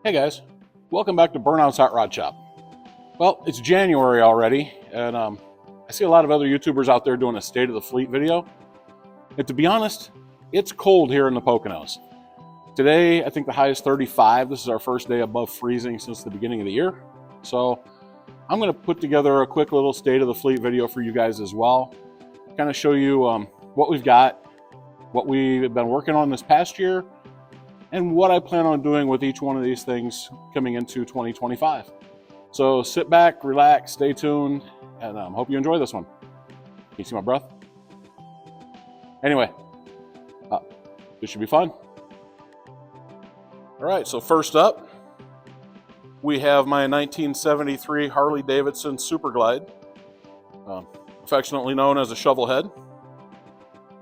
Hey guys, welcome back to Burnout's Hot Rod Shop. Well, it's January already, and I see a lot of other YouTubers out there doing a state of the fleet video. And to be honest, it's cold here in the Poconos. Today, I think the high is 35. This is our first day above freezing since the beginning of the year. So I'm going to put together a quick little state of the fleet video for you guys as well. Kind of show you what we've got, what we've been working on this past year, and what I plan on doing with each one of these things coming into 2025. So sit back, relax, stay tuned, and hope you enjoy this one. Can you see my breath? Anyway, this should be fun. All right, so first up, we have my 1973 Harley-Davidson Super Glide, affectionately known as a shovelhead.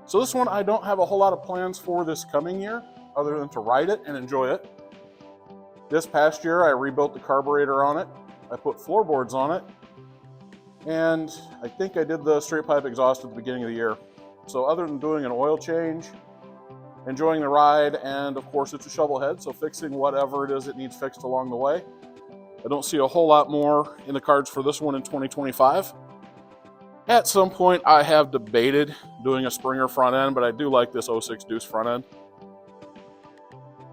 So this one, I don't have a whole lot of plans for this coming year, other than to ride it and enjoy it. This past year, I rebuilt the carburetor on it. I put floorboards on it. And I think I did the straight pipe exhaust at the beginning of the year. So other than doing an oil change, enjoying the ride, and of course it's a shovel head, so fixing whatever it is it needs fixed along the way. I don't see a whole lot more in the cards for this one in 2025. At some point, I have debated doing a Springer front end, but I do like this 06 Deuce front end.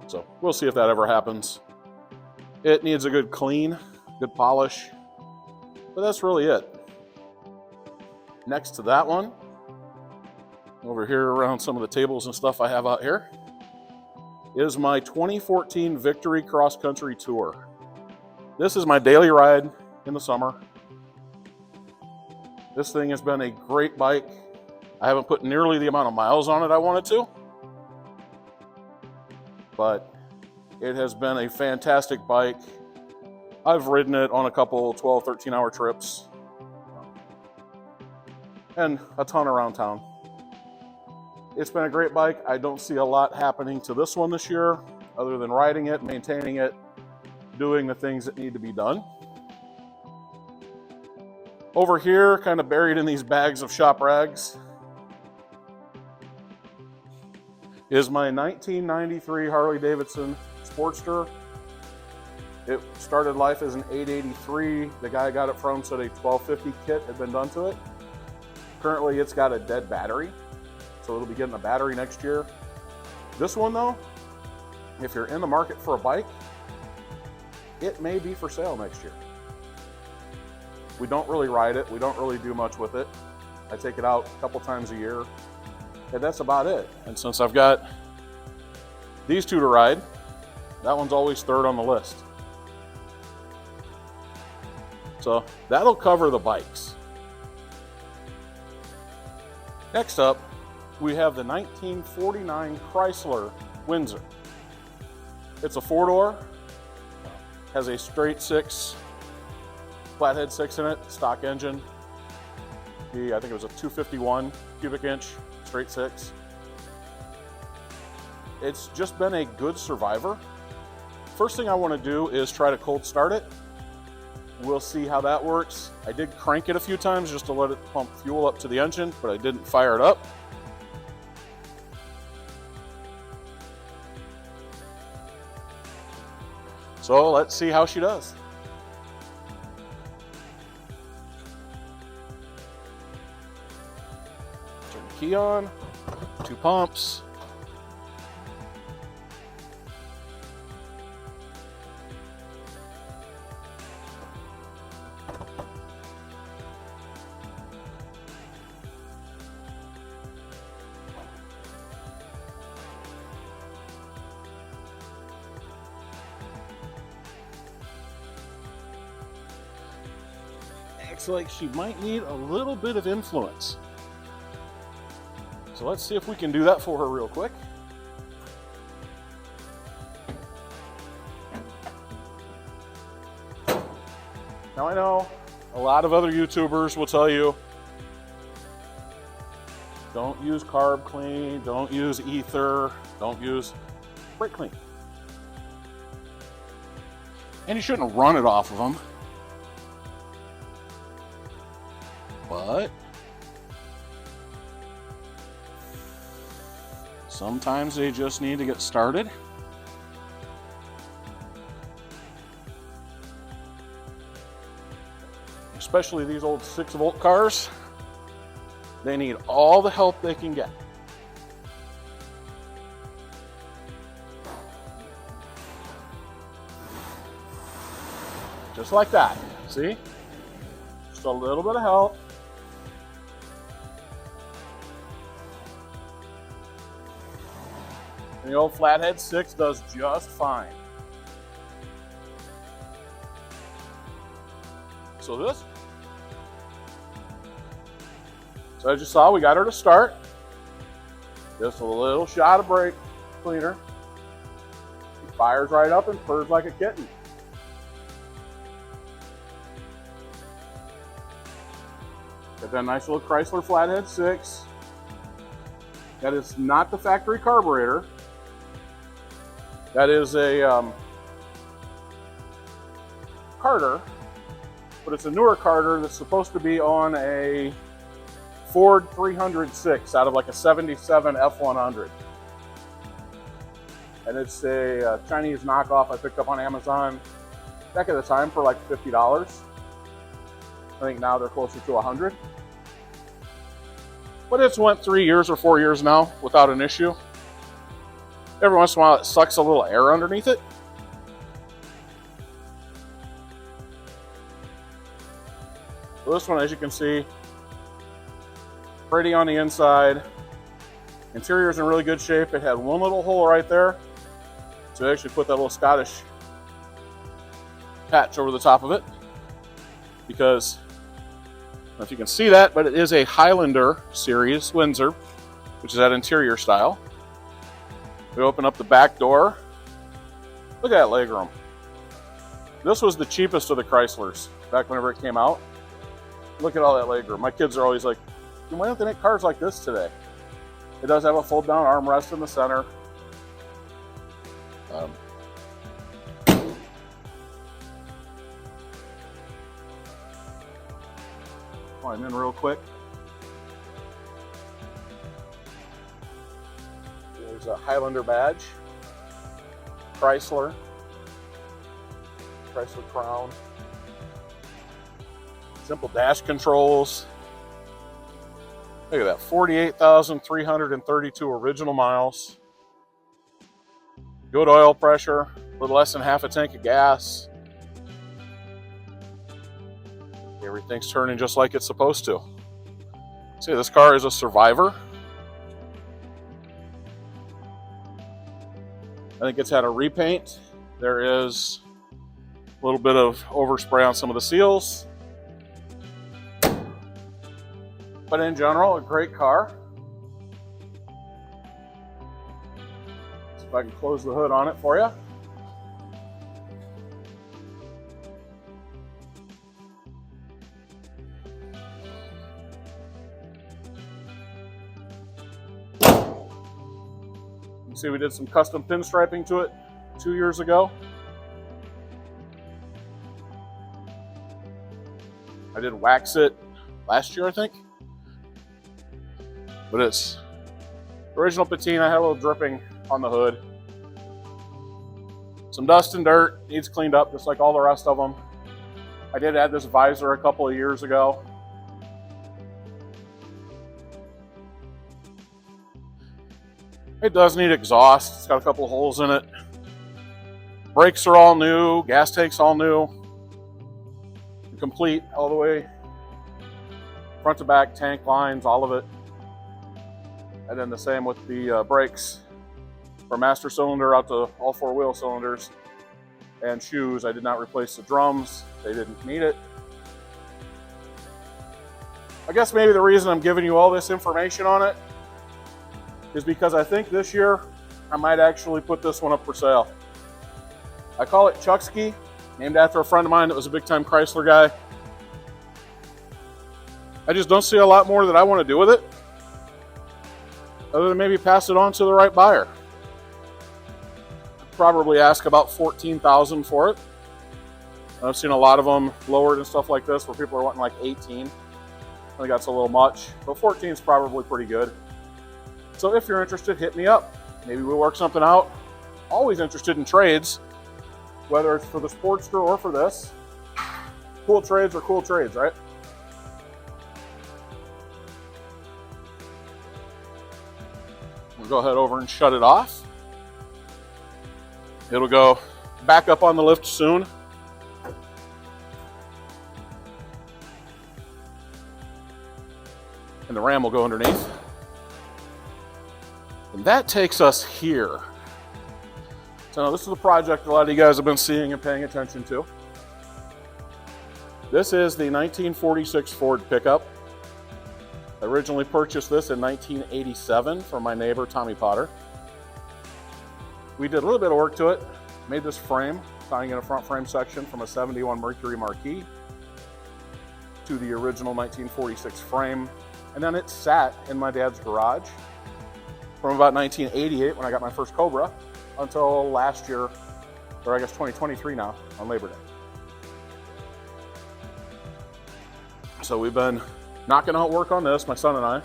So we'll see if that ever happens. It needs a good clean, good polish, but that's really it. Next to that one, over here around some of the tables and stuff I have out here, is my 2014 Victory Cross Country Tour. This is my daily ride in the summer. This thing has been a great bike. I haven't put nearly the amount of miles on it I wanted to, but it has been a fantastic bike. I've ridden it on a couple 12, 13-hour trips and a ton around town. It's been a great bike. I don't see a lot happening to this one this year other than riding it, maintaining it, doing the things that need to be done. Over here, kind of buried in these bags of shop rags, is my 1993 Harley-Davidson Sportster. It started life as an 883. The guy I got it from said a 1250 kit had been done to it. Currently, it's got a dead battery, so it'll be getting a battery next year. This one, though, if you're in the market for a bike, it may be for sale next year. We don't really ride it. We don't really do much with it. I take it out a couple times a year, and that's about it. And since I've got these two to ride, that one's always third on the list. So that'll cover the bikes. Next up, we have the 1949 Chrysler Windsor. It's a four-door, has a straight six, flathead six in it, stock engine. I think it was a 251 cubic inch, straight six. It's just been a good survivor. First thing I want to do is try to cold start it. We'll see how that works. I did crank it a few times just to let it pump fuel up to the engine, but I didn't fire it up. So let's see how she does. Turn the key on, two pumps. Looks like she might need a little bit of influence. So let's see if we can do that for her real quick. Now I know a lot of other YouTubers will tell you, don't use carb clean, don't use ether, don't use brake clean. And you shouldn't run it off of them. But sometimes they just need to get started. especially these old 6-volt cars, they need all the help they can get. Just like that, see? Just a little bit of help. And the old Flathead 6 does just fine. So as you saw, we got her to start. Just a little shot of brake cleaner. She fires right up and purrs like a kitten. Got that nice little Chrysler Flathead 6. That is not the factory carburetor. That is a Carter, but it's a newer Carter that's supposed to be on a Ford 306 out of like a 77 F100. And it's a Chinese knockoff I picked up on Amazon back at the time for like $50. I think now they're closer to $100. But it's went 3 years or 4 years now without an issue. Every once in a while it sucks a little air underneath it. So this one, as you can see, pretty on the inside. Interior is in really good shape. It had one little hole right there. So I actually put that little Scottish patch over the top of it. Because, I don't know if you can see that, but it is a Highlander series Windsor, which is that interior style. We open up the back door. Look at that legroom. This was the cheapest of the Chryslers back whenever it came out. Look at all that legroom. My kids are always like, why don't they make cars like this today? It does have a fold down armrest in the center. Climb in real quick. There's a Highlander badge. Chrysler crown. Simple dash controls. Look at that, 48,332 original miles. Good oil pressure, a little less than half a tank of gas. Everything's turning just like it's supposed to. See, this car is a Survivor. I think it's had a repaint. There is a little bit of overspray on some of the seals. But in general, a great car. See if I can close the hood on it for you. You can see we did some custom pinstriping to it 2 years ago. I did wax it last year, I think. But it's original patina. I had a little dripping on the hood. Some dust and dirt, needs cleaned up just like all the rest of them. I did add this visor a couple of years ago. It does need exhaust. It's got a couple of holes in it. Brakes are all new, gas tank's all new. Complete all the way front to back, tank lines, all of it. And then the same with the brakes from master cylinder out to all 4 wheel cylinders and shoes. I did not replace the drums. They didn't need it. I guess maybe the reason I'm giving you all this information on it is because I think this year I might actually put this one up for sale. I call it Chuckski, named after a friend of mine that was a big time Chrysler guy. I just don't see a lot more that I want to do with it, other than maybe pass it on to the right buyer. I'd probably ask about $14,000 for it. I've seen a lot of them lowered and stuff like this where people are wanting like 18. I think that's a little much, but 14 is probably pretty good. So if you're interested, hit me up. Maybe we'll work something out. Always interested in trades, whether it's for the Sportster or for this. Cool trades are cool trades, right? We'll go ahead over and shut it off. It'll go back up on the lift soon. And the ram will go underneath. And that takes us here. So now this is a project a lot of you guys have been seeing and paying attention to. This is the 1946 Ford pickup. I originally purchased this in 1987 from my neighbor, Tommy Potter. We did a little bit of work to it, made this frame, tying in a front frame section from a 71 Mercury Marquis to the original 1946 frame. And then it sat in my dad's garage from about 1988 when I got my first Cobra until last year, or I guess 2023 now, on Labor Day. So we've been knocking out work on this, my son and I.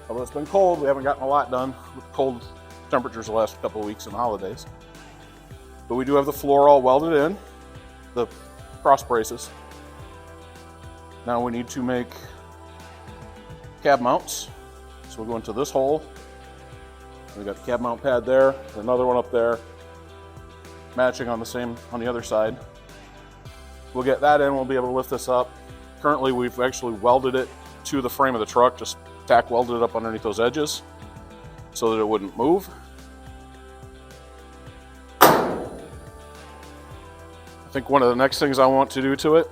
Although it's been cold, we haven't gotten a lot done with cold temperatures the last couple of weeks and holidays. But we do have the floor all welded in, the cross braces. Now we need to make cab mounts. So we'll go into this hole. We got the cab mount pad there, another one up there, matching on the other side. We'll get that in, we'll be able to lift this up. Currently we've actually welded it to the frame of the truck, just tack welded it up underneath those edges so that it wouldn't move. I think one of the next things I want to do to it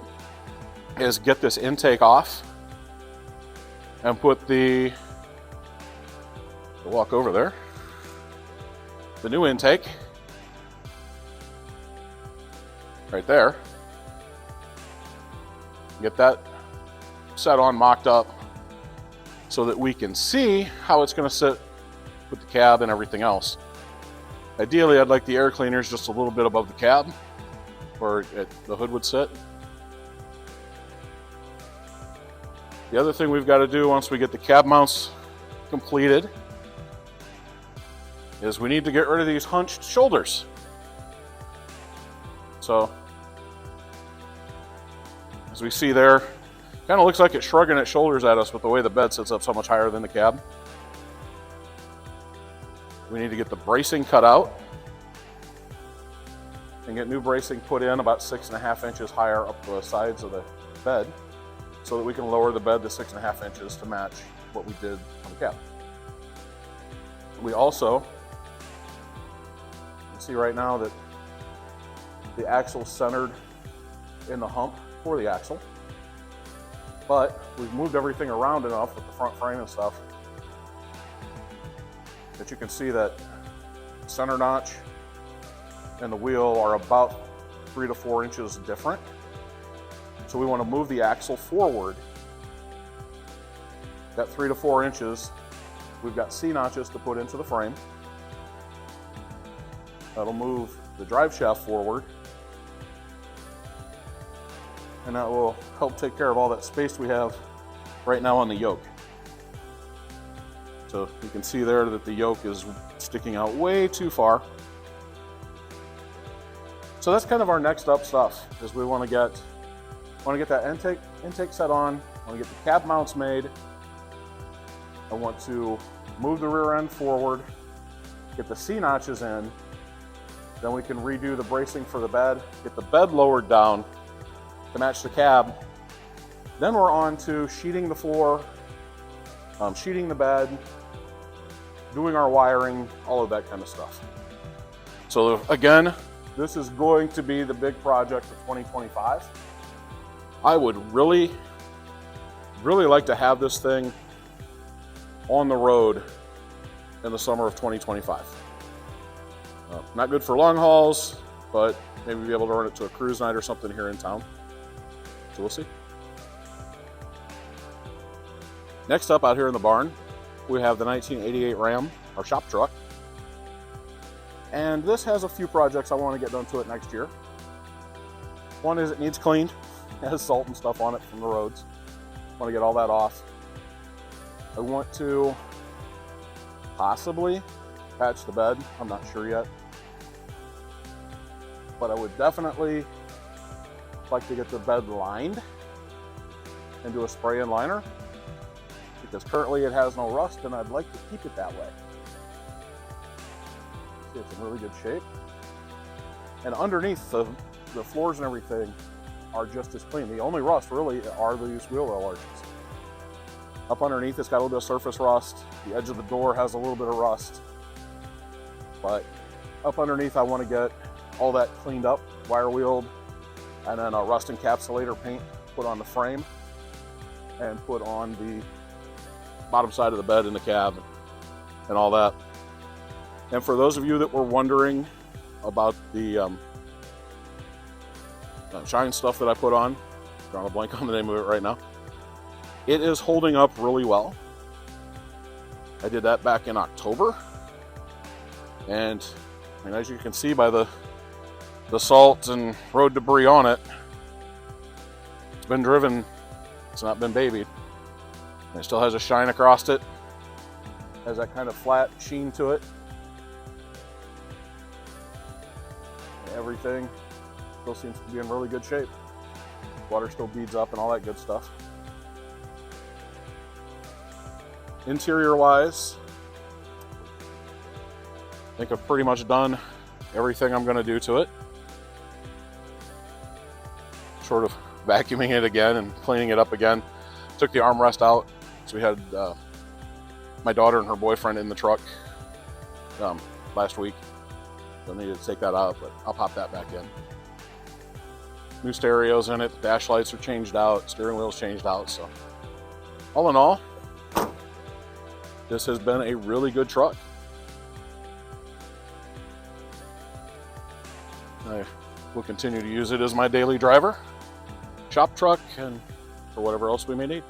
is get this intake off and put the walk over there, the new intake right there. Get that set on, mocked up, so that we can see how it's going to sit with the cab and everything else. Ideally, I'd like the air cleaners just a little bit above the cab, where the hood would sit. The other thing we've got to do once we get the cab mounts completed is we need to get rid of these hunched shoulders. So, as we see there, kind of looks like it's shrugging its shoulders at us with the way the bed sits up so much higher than the cab. We need to get the bracing cut out and get new bracing put in about 6.5 inches higher up the sides of the bed so that we can lower the bed to 6.5 inches to match what we did on the cab. We also see right now that the axle's centered in the hump for the axle, but we've moved everything around enough with the front frame and stuff that you can see that center notch and the wheel are about 3 to 4 inches different. So we want to move the axle forward. That 3 to 4 inches, we've got C-notches to put into the frame. That'll move the drive shaft forward, and that will help take care of all that space we have right now on the yoke. So you can see there that the yoke is sticking out way too far. So that's kind of our next up stuff, is we want to get that intake set on, I want to get the cab mounts made, I want to move the rear end forward, get the C-notches in, then we can redo the bracing for the bed, get the bed lowered down to match the cab. Then we're on to sheeting the floor, sheeting the bed, doing our wiring, all of that kind of stuff. So again, this is going to be the big project of 2025. I would really, really like to have this thing on the road in the summer of 2025. Not good for long hauls, but maybe be able to run it to a cruise night or something here in town. So we'll see. Next up out here in the barn, we have the 1988 Ram, our shop truck. And this has a few projects I want to get done to it next year. One is it needs cleaned. It has salt and stuff on it from the roads. I want to get all that off. I want to possibly patch the bed. I'm not sure yet. But I would definitely like to get the bed lined and do a spray and liner, because currently it has no rust and I'd like to keep it that way. See, it's in really good shape. And underneath, the floors and everything are just as clean. The only rust really are these wheel well arches. Up underneath, it's got a little bit of surface rust. The edge of the door has a little bit of rust. But up underneath, I want to get all that cleaned up, wire wheeled, and then a rust encapsulator paint put on the frame and put on the bottom side of the bed in the cab and all that. And for those of you that were wondering about the shine stuff that I put on, drawing a blank on the name of it right now, it is holding up really well. I did that back in October, and I mean, as you can see by the salt and road debris on it, it's been driven, it's not been babied. And it still has a shine across it, has that kind of flat sheen to it. Everything still seems to be in really good shape. Water still beads up and all that good stuff. Interior wise, I think I've pretty much done everything I'm going to do to it. Sort of vacuuming it again and cleaning it up again. Took the armrest out, so we had my daughter and her boyfriend in the truck last week. So I needed to take that out, but I'll pop that back in. New stereos in it, dash lights are changed out, steering wheel's changed out. So all in all, this has been a really good truck. I will continue to use it as my daily driver, shop truck, and for whatever else we may need.